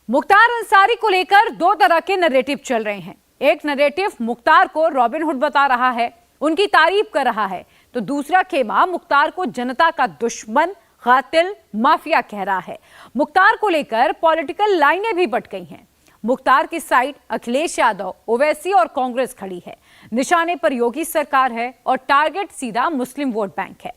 मुख्तार अंसारी को लेकर दो तरह के नैरेटिव चल रहे हैं। एक नैरेटिव मुख्तार को रॉबिनहुड बता रहा है, उनकी तारीफ कर रहा है, तो दूसरा खेमा मुख्तार को जनता का दुश्मन, कातिल, माफिया कह रहा है। मुख्तार को लेकर पॉलिटिकल लाइनें भी बट गई हैं। मुख्तार की साइड अखिलेश यादव, ओवैसी और कांग्रेस खड़ी है। निशाने पर योगी सरकार है और टारगेट सीधा मुस्लिम वोट बैंक है।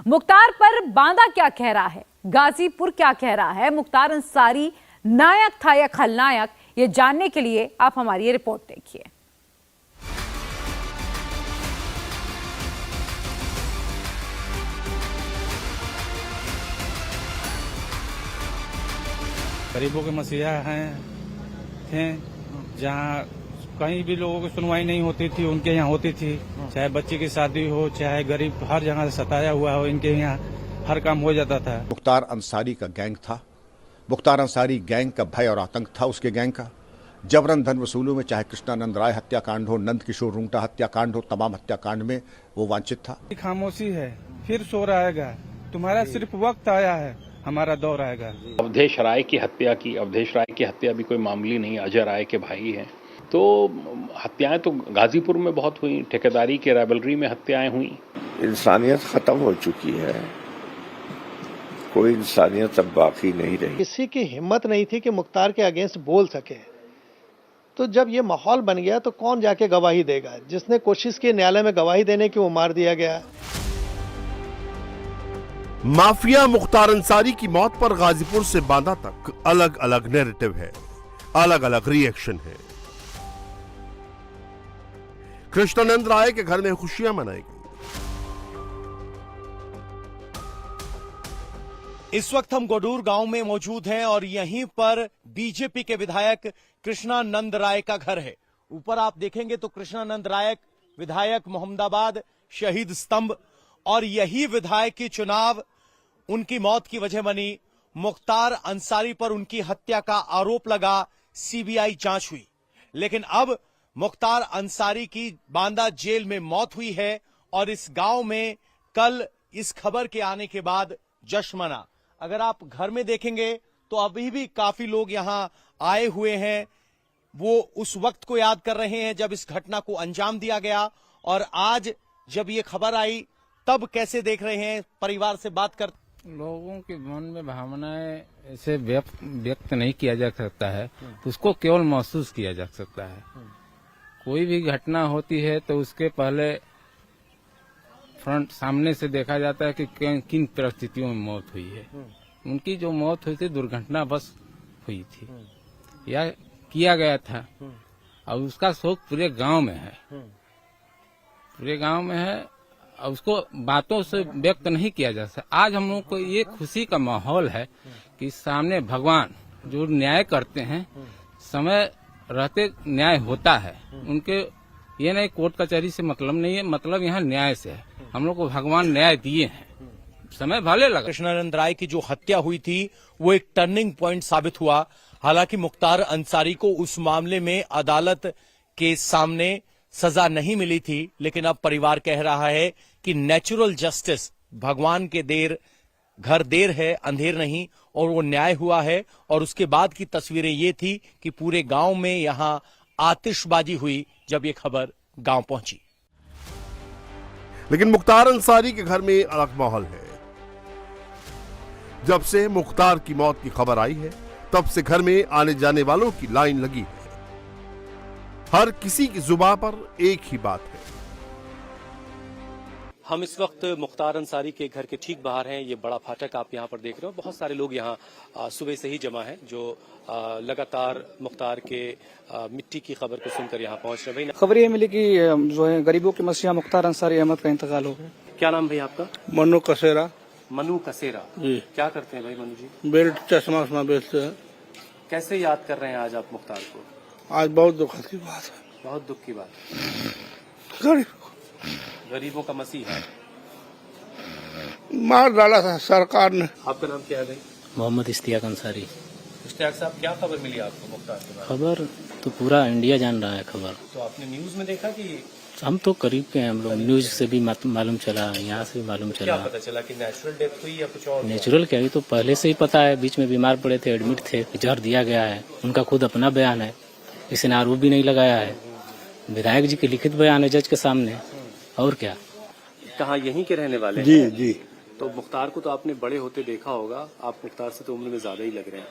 मुख्तार पर बांदा क्या कह रहा है, गाजीपुर क्या कह रहा है, मुख्तार अंसारी नायक था या खलनायक, ये जानने के लिए आप हमारी ये रिपोर्ट देखिए। गरीबों के मसीहा थे, जहाँ कहीं भी लोगों की सुनवाई नहीं होती थी, उनके यहाँ होती थी। चाहे बच्चे की शादी हो, चाहे गरीब हर जगह से सताया हुआ हो, इनके यहाँ हर काम हो जाता था। मुख्तार अंसारी का गैंग था। मुख्तार अंसारी गैंग का भय और आतंक था। उसके गैंग का जबरन धन वसूलों में, चाहे कृष्णानंद राय हत्याकांड हो, नंद किशोर रुंगटा हत्याकांड हो, तमाम हत्याकांड में वो वांछित था। खामोशी है, फिर शोर आएगा। तुम्हारा सिर्फ वक्त आया है, हमारा दौर आएगा। अवधेश राय की हत्या भी कोई मामूली नहीं, अजय राय के भाई हैं। तो हत्याएं तो गाजीपुर में बहुत हुई, ठेकेदारी के राइवलरी में हत्याएं हुई। इंसानियत खत्म हो चुकी है, कोई इंसानियत अब बाकी नहीं रही। किसी की हिम्मत नहीं थी कि मुख्तार के अगेंस्ट बोल सके। तो जब ये माहौल बन गया तो कौन जाके गवाही देगा? जिसने कोशिश की न्यायालय में गवाही देने की, वो मार दिया गया। माफिया मुख्तार अंसारी की मौत पर गाजीपुर से बांदा तक अलग अलग नैरेटिव है, अलग अलग रिएक्शन है। कृष्णानंद राय के घर में खुशियां मनाई गई। इस वक्त हम गोडूर गांव में मौजूद हैं और यहीं पर बीजेपी के विधायक कृष्णानंद राय का घर है। ऊपर आप देखेंगे तो कृष्णानंद राय विधायक, मोहम्मदाबाद शहीद स्तंभ, और यही विधायक की चुनाव उनकी मौत की वजह बनी। मुख्तार अंसारी पर उनकी हत्या का आरोप लगा, सीबीआई जांच हुई, लेकिन अब मुख्तार अंसारी की बांदा जेल में मौत हुई है और इस गांव में कल इस खबर के आने के बाद जश्न मना। अगर आप घर में देखेंगे तो अभी भी काफी लोग यहां आए हुए हैं। वो उस वक्त को याद कर रहे हैं जब इस घटना को अंजाम दिया गया, और आज जब ये खबर आई तब कैसे देख रहे हैं। परिवार से बात कर, लोगों के मन में भावनाएं ऐसे व्यक्त नहीं किया जा सकता है, उसको केवल महसूस किया जा सकता है। कोई भी घटना होती है तो उसके पहले फ्रंट सामने से देखा जाता है कि किन परिस्थितियों में मौत हुई है। उनकी जो मौत हुई थी दुर्घटना बस हुई थी या किया गया था, और उसका शोक पूरे गांव में है, पूरे गांव में है, और उसको बातों से व्यक्त नहीं किया जा सकता। आज हम लोग को ये खुशी का माहौल है कि सामने भगवान जो न्याय करते हैं, समय रहते न्याय होता है। उनके ये नहीं कोर्ट कचहरी से मतलब नहीं है, मतलब यहाँ न्याय से है। हम लोग को भगवान न्याय दिए हैं, समय भले लगा। कृष्णानंद राय की जो हत्या हुई थी वो एक टर्निंग पॉइंट साबित हुआ। हालांकि मुख्तार अंसारी को उस मामले में अदालत के सामने सजा नहीं मिली थी, लेकिन अब परिवार कह रहा है कि नेचुरल जस्टिस, भगवान के घर देर है अंधेर नहीं, और वो न्याय हुआ है। और उसके बाद की तस्वीरें ये थी कि पूरे गांव में यहां आतिशबाजी हुई जब ये खबर गांव पहुंची। लेकिन मुख्तार अंसारी के घर में अलग माहौल है। जब से मुख्तार की मौत की खबर आई है, तब से घर में आने जाने वालों की लाइन लगी है। हर किसी की जुबान पर एक ही बात है। हम इस वक्त मुख्तार अंसारी के घर के ठीक बाहर हैं। ये बड़ा फाटक आप यहाँ पर देख रहे हो। बहुत सारे लोग यहाँ सुबह से ही जमा हैं, जो लगातार मुख्तार के मिट्टी की खबर को सुनकर यहाँ पहुँच रहे हैं। खबर ये मिली कि जो है गरीबों के मसीहा मुख्तार अंसारी अहमद का इंतकाल हो गया। क्या नाम भाई आपका? मनु कसेरा। मनु कसेरा जी। क्या करते हैं भाई मनु जी? बेल्ट चश्मा बेचते हैं। कैसे याद कर रहे हैं आज आप मुख्तार को? आज बहुत दुखद की बात है। बहुत दुख की बात। गरीबों का मसीहा मार डाला था सरकार ने। आपका नाम क्या है भाई? मोहम्मद इश्तियाक अंसारी। इश्तियाक साहब, क्या खबर मिली आपको मुख्तार के बारे में? खबर तो पूरा इंडिया जान रहा है खबर। तो आपने न्यूज में देखा कि हम तो करीब के हैं, हम लोग न्यूज से भी मालूम चला, यहाँ से भी मालूम चला। क्या पता चला कि नेचुरल डेथ हुई या कुछ और? नेचुरल क्या, ये तो पहले से ही पता है, बीच में बीमार पड़े थे, एडमिट थे, जहर दिया गया है। उनका खुद अपना बयान है, किसी ने आरोप भी नहीं लगाया है। विधायक जी के लिखित बयान है जज के सामने, और क्या। कहाँ यहीं के रहने वाले जी हैं? जी। तो मुख्तार को तो आपने बड़े होते देखा होगा, आप मुख्तार से तो उम्र में ज्यादा ही लग रहे हैं।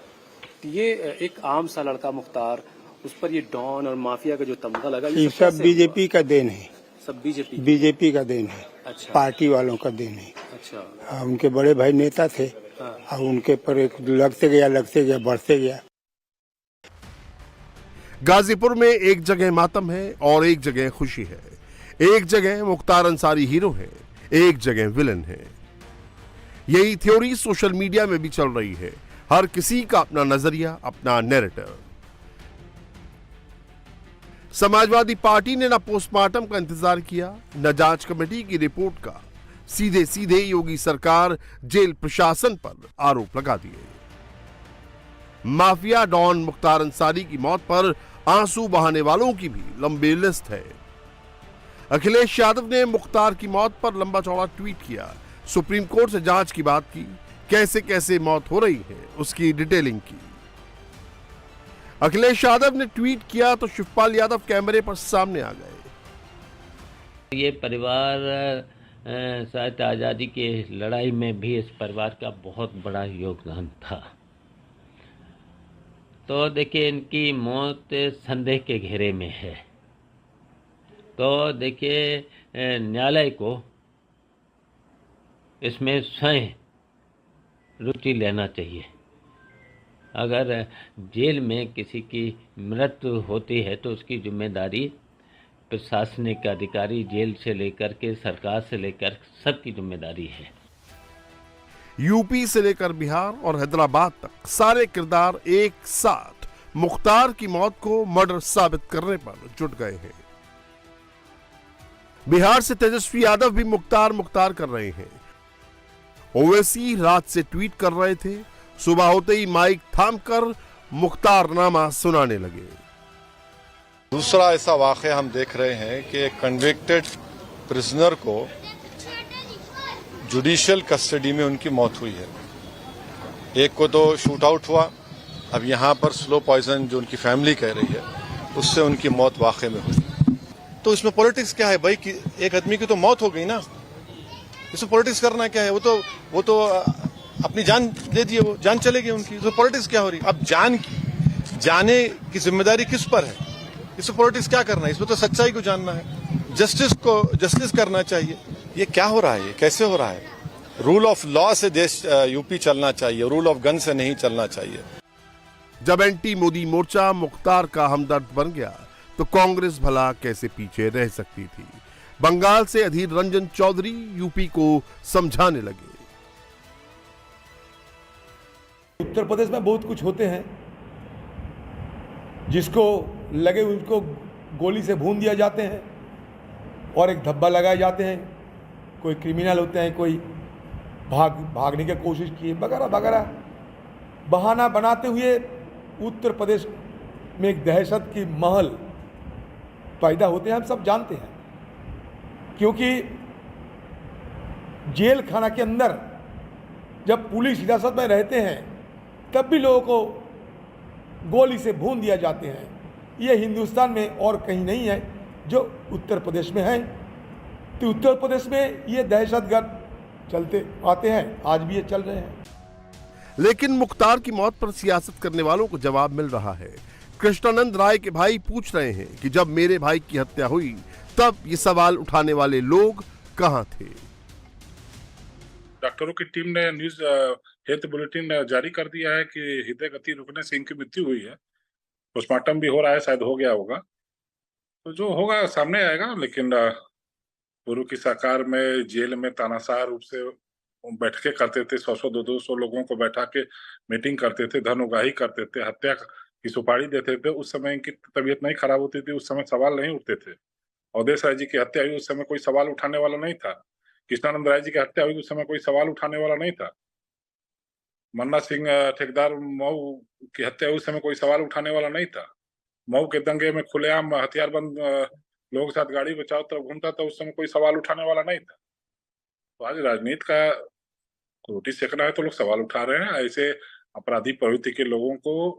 तो ये एक आम सा लड़का मुख्तार, उस पर ये डॉन और माफिया का जो तमगा लगा, ये सब बीजेपी का देन है, सब बीजेपी का देन है। अच्छा, पार्टी वालों का देन है। अच्छा, उनके बड़े भाई नेता थे, और उनके पर एक लगते गया बढ़ते गया। गाजीपुर में एक जगह मातम है और एक जगह खुशी है। एक जगह मुख्तार अंसारी हीरो है, एक जगह विलन है। यही थ्योरी सोशल मीडिया में भी चल रही है। हर किसी का अपना नजरिया, अपना नैरेटिव। समाजवादी पार्टी ने न पोस्टमार्टम का इंतजार किया, न जांच कमेटी की रिपोर्ट का। सीधे सीधे योगी सरकार जेल प्रशासन पर आरोप लगा दिए। माफिया डॉन मुख्तार अंसारी की मौत पर आंसू बहाने वालों की भी लंबी लिस्ट है। अखिलेश यादव ने मुख्तार की मौत पर लंबा चौड़ा ट्वीट किया, सुप्रीम कोर्ट से जांच की बात की, कैसे कैसे मौत हो रही है उसकी डिटेलिंग की। अखिलेश यादव ने ट्वीट किया तो शिवपाल यादव कैमरे पर सामने आ गए। ये परिवार शायद आज़ादी की लड़ाई में भी इस परिवार का बहुत बड़ा योगदान था। तो देखिए, इनकी मौत संदेह के घेरे में है। तो देखिए, न्यायालय को इसमें स्वयं रुचि लेना चाहिए। अगर जेल में किसी की मृत्यु होती है तो उसकी जिम्मेदारी प्रशासनिक अधिकारी, जेल से लेकर के सरकार से लेकर सबकी जिम्मेदारी है। यूपी से लेकर बिहार और हैदराबाद तक सारे किरदार एक साथ मुख्तार की मौत को मर्डर साबित करने पर जुट गए हैं। बिहार से तेजस्वी यादव भी मुख्तार कर रहे हैं। ओवैसी रात से ट्वीट कर रहे थे, सुबह होते ही माइक थामकर मुख्तारनामा सुनाने लगे। दूसरा ऐसा वाकया हम देख रहे हैं कि एक कन्विक्टेड प्रिजनर को जुडिशियल कस्टडी में उनकी मौत हुई है। एक को तो शूट आउट हुआ, अब यहाँ पर स्लो पॉइजन जो उनकी फैमिली कह रही है उससे उनकी मौत वाकई में हुई। तो इसमें पॉलिटिक्स क्या है भाई? कि एक आदमी की तो मौत हो गई ना, इसमें पॉलिटिक्स करना क्या है? वो तो अपनी जान दे दिए, वो जान चलेगी उनकी, तो पॉलिटिक्स क्या हो रही? अब जाने की जिम्मेदारी किस पर है? इसमें पॉलिटिक्स क्या करना है? इसमें तो सच्चाई को जानना है, जस्टिस करना चाहिए। ये क्या हो रहा है? ये कैसे हो रहा है? रूल ऑफ लॉ से देश यूपी चलना चाहिए, रूल ऑफ गन से नहीं चलना चाहिए। जब एंटी मोदी मोर्चा मुख्तार का हमदर्द बन गया तो कांग्रेस भला कैसे पीछे रह सकती थी। बंगाल से अधीर रंजन चौधरी यूपी को समझाने लगे। उत्तर प्रदेश में बहुत कुछ होते हैं, जिसको लगे उसको गोली से भून दिया जाते हैं और एक धब्बा लगाए जाते हैं। कोई क्रिमिनल होते हैं, कोई भागने की कोशिश किए वगैरह वगैरह बहाना बनाते हुए उत्तर प्रदेश में एक दहशत की महल पैदा होते हैं। हम सब जानते हैं, क्योंकि जेल खाना के अंदर जब पुलिस हिरासत में रहते हैं तब भी लोगों को गोली से भून दिया जाते हैं। ये हिंदुस्तान में और कहीं नहीं है, जो उत्तर प्रदेश में है। तो उत्तर प्रदेश में ये दहशतगर्द चलते आते हैं, आज भी ये चल रहे हैं। लेकिन मुख्तार की मौत पर सियासत करने वालों को जवाब मिल रहा है। कृष्णानंद राय के भाई पूछ रहे हैं कि जब मेरे भाई की हत्या हुई तब ये सवाल उठाने वाले लोग कहां थे? डॉक्टरों की टीम ने न्यूज हेल्थ बुलेटिन जारी कर दिया है कि हृदय गति रुकने से इनकी मृत्यु हुई है। पोस्टमार्टम भी हो रहा है, शायद हो गया होगा, तो जो होगा सामने आएगा। लेकिन पूर्व की सरकार में जेल में तानाशाह रूप से बैठकें करते थे, 100-200 लोगों को बैठा के मीटिंग करते थे, धन उगाही करते थे, हत्या की सुपारी देते थे। उस समय इनकी तबीयत नहीं खराब होती थी, उस समय सवाल नहीं उठते थे। अवधेश राय जी की हत्या हुई, उस समय कोई सवाल उठाने वाला नहीं था। कृष्णानंद राय जी की हत्या हुई, उस समय कोई सवाल उठाने वाला नहीं था। मन्ना सिंह ठेकेदार मऊ की हत्या हुई, उस समय कोई सवाल उठाने वाला नहीं था। मऊ के दंगे में खुलेआम हथियारबंद लोगों के साथ गाड़ी में चारों तरफ घूमता था, उस समय कोई सवाल उठाने वाला नहीं था। तो आज राजनीति का रोटी सेकना है तो लोग सवाल उठा रहे हैं। ऐसे अपराधी प्रवृत्ति के लोगों को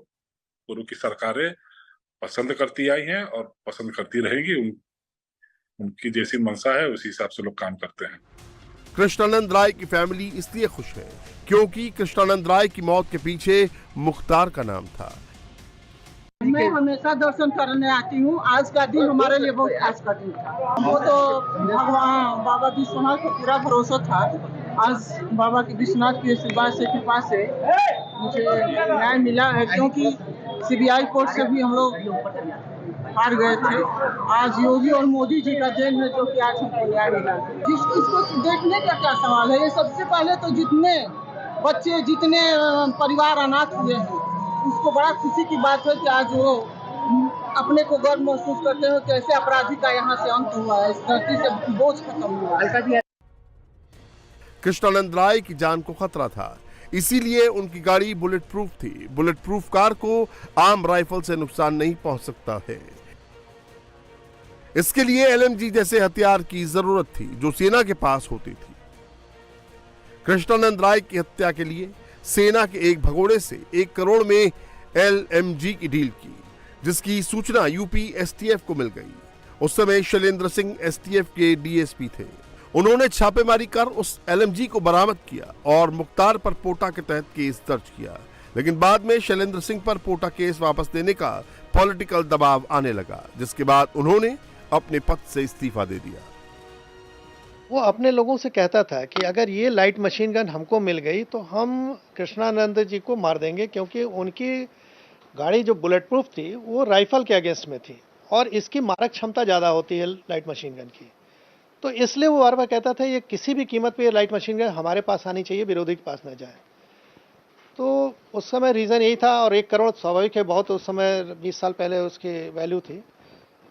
पूर्व की सरकारें पसंद करती आई हैं और पसंद करती रहेगी। उनकी जैसी मंशा है उसी हिसाब से लोग काम करते हैं। कृष्णानंद राय की फैमिली इसलिए खुश है क्योंकि कृष्णानंद राय की मौत के पीछे मुख्तार का नाम था। मैं हमेशा दर्शन करने आती हूँ। आज का दिन हमारे लिए बहुत खास का दिन था। वो तो भगवान बाबा विश्वनाथ को पूरा भरोसा था। आज बाबा के विश्वनाथ की आशीर्वाद से कृपा से मुझे न्याय मिला है, क्योंकि सीबीआई कोर्ट से भी हम लोग हार गए थे। आज योगी और मोदी जी का जेल में जो कि आज हमको न्याय मिला। इसको देखने का क्या सवाल है। ये सबसे पहले तो जितने बच्चे जितने परिवार अनाथ हुए हैं उसको बड़ा खुशी की बात है कि आज वो अपने को गर्व महसूस करते हो कि ऐसे अपराधी का यहाँ से अंत हुआ है, इस धरती से बोझ खत्म हुआ है। कृष्णानंद राय की जान को खतरा था, इसीलिए उनकी गाड़ी बुलेट प्रूफ थी। बुलेट प्रूफ कार को आम राइफल से नुकसान नहीं पहुंच सकता है। इसके लिए एलएमजी जैसे हथियार की जरूरत थी जो सेना के पास होती थी। कृष्णानंद राय की हत्या के लिए सेना के एक भगोड़े से 1 करोड़ में एलएमजी की डील की, जिसकी सूचना यूपी एसटीएफ को मिल गई। उस समय शैलेंद्र सिंह एसटीएफ के डीएसपी थे। उन्होंने छापेमारी कर उस एलएमजी को बरामद किया और मुख्तार पर पोटा के तहत केस दर्ज किया। लेकिन बाद में शैलेंद्र सिंह पर पोटा केस वापस लेने का पॉलिटिकल दबाव आने लगा, जिसके बाद उन्होंने अपने पद से इस्तीफा दे दिया। वो अपने लोगों से कहता था कि अगर ये लाइट मशीन गन हमको मिल गई तो हम कृष्णानंद जी को मार देंगे, क्योंकि उनकी गाड़ी जो बुलेट प्रूफ थी वो राइफल के अगेंस्ट में थी और इसकी मारक क्षमता ज़्यादा होती है लाइट मशीन गन की। तो इसलिए वो बार बार कहता था ये किसी भी कीमत पे ये लाइट मशीन गन हमारे पास आनी चाहिए, विरोधी के पास ना जाए। तो उस समय रीज़न यही था। और 1 करोड़ स्वाभाविक है, बहुत उस समय 20 साल पहले उसकी वैल्यू थी।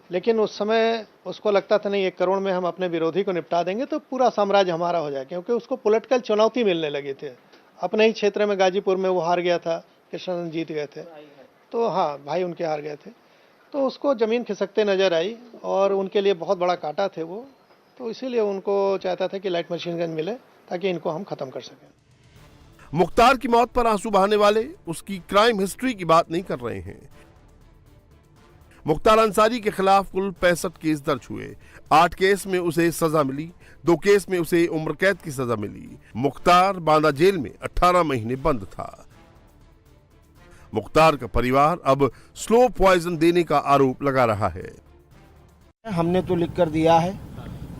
लेकिन उस समय उसको लगता था नहीं 1 करोड़ में हम अपने विरोधी को निपटा देंगे तो पूरा साम्राज्य हमारा हो जाए, क्योंकि उसको पॉलिटिकल चुनौती मिलने लगी थी। अपने ही क्षेत्र में गाजीपुर में वो हार गया था, कृष्णानंद जीत गए थे। तो हाँ, भाई उनके हार गए थे, तो उसको ज़मीन खिसकते नजर आई और उनके लिए बहुत बड़ा कांटा थे वो। तो इसीलिए उनको चाहता था कि लाइट मशीन गन मिले ताकि इनको हम खत्म कर सकें। मुख्तार की मौत पर आंसू बहाने वाले उसकी क्राइम हिस्ट्री की बात नहीं कर रहे हैं। मुख्तार अंसारी के खिलाफ कुल 65 केस दर्ज हुए। 8 केस में उसे सजा मिली, 2 केस में उसे उम्र कैद की सजा मिली। मुख्तार बांदा जेल में 18 महीने बंद था। मुख्तार का परिवार अब स्लो पॉइजन देने का आरोप लगा रहा है। हमने तो लिख कर दिया है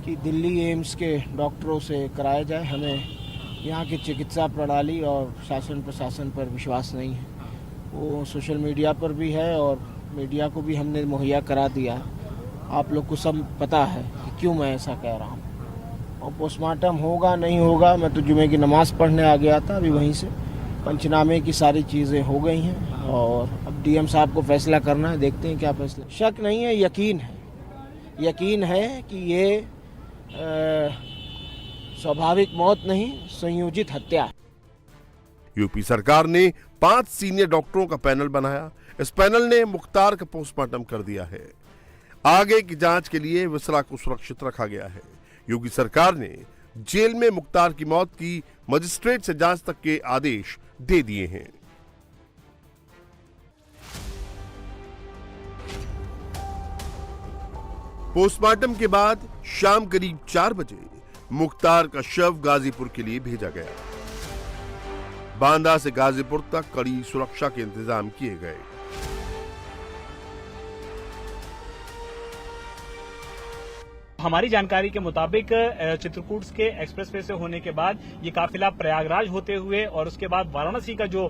कि दिल्ली एम्स के डॉक्टरों से कराया जाए। हमें यहाँ की चिकित्सा प्रणाली और शासन प्रशासन पर विश्वास नहीं है। वो सोशल मीडिया पर भी है और मीडिया को भी हमने मुहैया करा दिया। आप लोग को सब पता है कि क्यों मैं ऐसा कह रहा हूँ। और पोस्टमार्टम होगा नहीं होगा, मैं तो जुमे की नमाज पढ़ने आ गया था, अभी वहीं से पंचनामे की सारी चीज़ें हो गई हैं और अब डीएम साहब को फैसला करना है, देखते हैं क्या फैसला। शक नहीं है, यकीन है। यकीन है कि ये स्वाभाविक मौत नहीं, संयोजित हत्या है। यूपी सरकार ने 5 सीनियर डॉक्टरों का पैनल बनाया। इस पैनल ने मुख्तार का पोस्टमार्टम कर दिया है। आगे की जांच के लिए विसरा को सुरक्षित रखा गया है। योगी सरकार ने जेल में मुख्तार की मौत की मजिस्ट्रेट से जांच तक के आदेश दे दिए हैं। पोस्टमार्टम के बाद शाम करीब 4 बजे मुख्तार का शव गाजीपुर के लिए भेजा गया। बांदा से गाजीपुर तक कड़ी सुरक्षा के इंतजाम किए गए। हमारी जानकारी के मुताबिक चित्रकूट के एक्सप्रेसवे से होने के बाद ये काफिला प्रयागराज होते हुए और उसके बाद वाराणसी का जो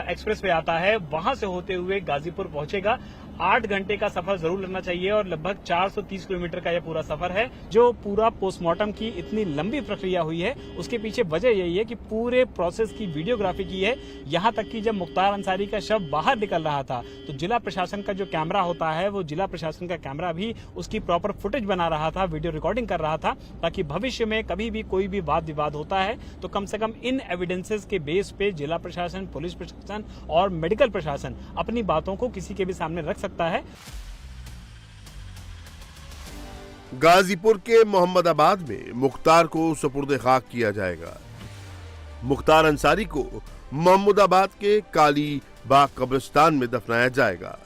एक्सप्रेसवे आता है वहां से होते हुए गाजीपुर पहुंचेगा। 8 घंटे का सफर जरूर लेना चाहिए और लगभग 430 किलोमीटर का यह पूरा सफर है। जो पूरा पोस्टमार्टम की इतनी लंबी प्रक्रिया हुई है उसके पीछे वजह यही है कि पूरे प्रोसेस की वीडियोग्राफी की है। यहां तक कि जब मुख्तार अंसारी का शव बाहर निकल रहा था तो जिला प्रशासन का जो कैमरा होता है वो जिला प्रशासन का कैमरा भी उसकी प्रॉपर फुटेज बना रहा था, वीडियो रिकॉर्डिंग कर रहा था, ताकि भविष्य में कभी भी कोई भी वाद विवाद होता है तो कम से कम इन एविडेंसेस के बेस पे जिला प्रशासन, पुलिस प्रशासन और मेडिकल प्रशासन अपनी बातों को किसी के भी सामने रख सकता है। गाजीपुर के मोहम्मदाबाद में मुख्तार को सुपुर्द खाक किया जाएगा। मुख्तार अंसारी को मोहम्मदाबाद के काली बाग कब्रिस्तान में दफनाया जाएगा।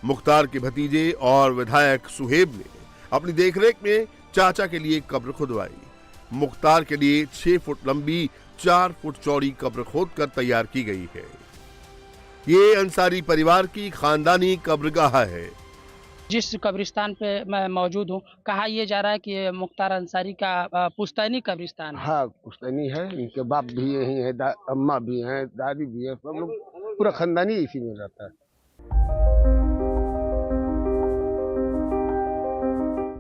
मुख्तार के भतीजे और विधायक सुहेब ने अपनी देखरेख में चाचा के लिए कब्र खुदवाई। मुख्तार के लिए 6 फुट लंबी 4 फुट चौड़ी कब्र खोदकर तैयार की गई है। ये अंसारी परिवार की खानदानी कब्रगाह है। जिस कब्रिस्तान पे मैं मौजूद हूँ, कहा यह जा रहा है कि ये मुख्तार अंसारी का पुश्तैनी कब्रिस्तान है। हाँ, पुश्तैनी है। इनके बाप भी यही है, अम्मा भी हैं, दादी भी है, सब लोग पूरा खानदानी इसी में रहता है।